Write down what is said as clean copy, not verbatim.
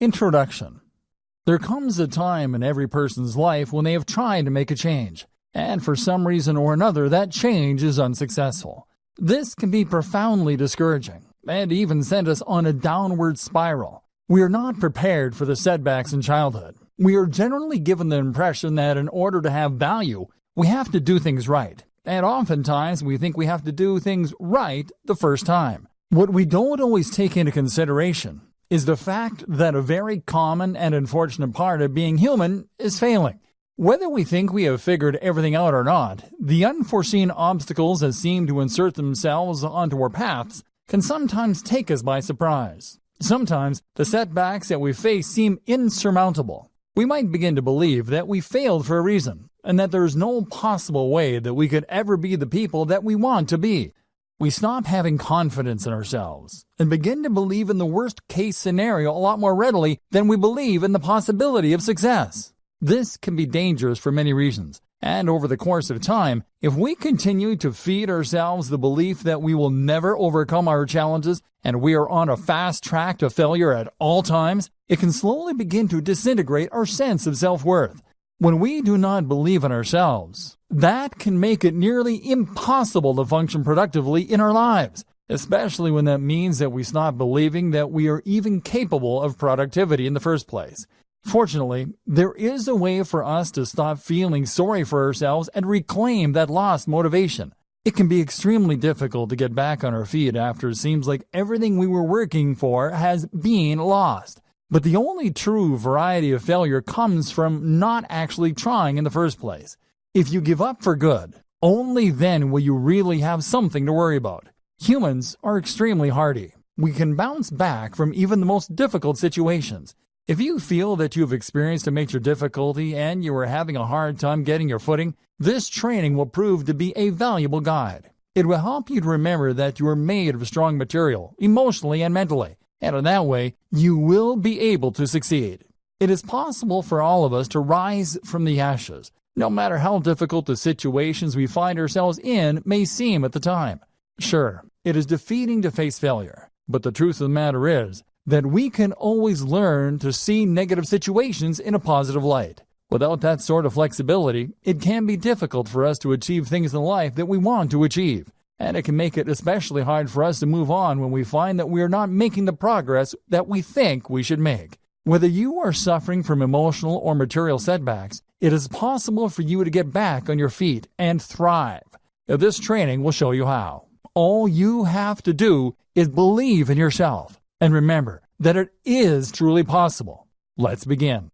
Introduction. There comes a time in every person's life when they have tried to make a change, and for some reason or another that change is unsuccessful. This can be profoundly discouraging, and even send us on a downward spiral. We are not prepared for the setbacks in childhood. We are generally given the impression that in order to have value, we have to do things right, and oftentimes we think we have to do things right the first time. What we don't always take into consideration is the fact that a very common and unfortunate part of being human is failing. Whether we think we have figured everything out or not, the unforeseen obstacles that seem to insert themselves onto our paths can sometimes take us by surprise. Sometimes the setbacks that we face seem insurmountable. We might begin to believe that we failed for a reason, and that there is no possible way that we could ever be the people that we want to be. We stop having confidence in ourselves and begin to believe in the worst-case scenario a lot more readily than we believe in the possibility of success. This can be dangerous for many reasons, and over the course of time, if we continue to feed ourselves the belief that we will never overcome our challenges and we are on a fast track to failure at all times, it can slowly begin to disintegrate our sense of self-worth. When we do not believe in ourselves, that can make it nearly impossible to function productively in our lives, especially when that means that we stop believing that we are even capable of productivity in the first place. Fortunately, there is a way for us to stop feeling sorry for ourselves and reclaim that lost motivation. It can be extremely difficult to get back on our feet after it seems like everything we were working for has been lost. But the only true variety of failure comes from not actually trying in the first place. If you give up for good, only then will you really have something to worry about. Humans are extremely hardy. We can bounce back from even the most difficult situations. If you feel that you have experienced a major difficulty and you are having a hard time getting your footing, this training will prove to be a valuable guide. It will help you to remember that you are made of strong material, emotionally and mentally, and in that way, you will be able to succeed. It is possible for all of us to rise from the ashes, no matter how difficult the situations we find ourselves in may seem at the time. Sure, it is defeating to face failure, but the truth of the matter is that we can always learn to see negative situations in a positive light. Without that sort of flexibility, it can be difficult for us to achieve things in life that we want to achieve. And it can make it especially hard for us to move on when we find that we are not making the progress that we think we should make. Whether you are suffering from emotional or material setbacks, it is possible for you to get back on your feet and thrive. This training will show you how. All you have to do is believe in yourself and remember that it is truly possible. Let's begin.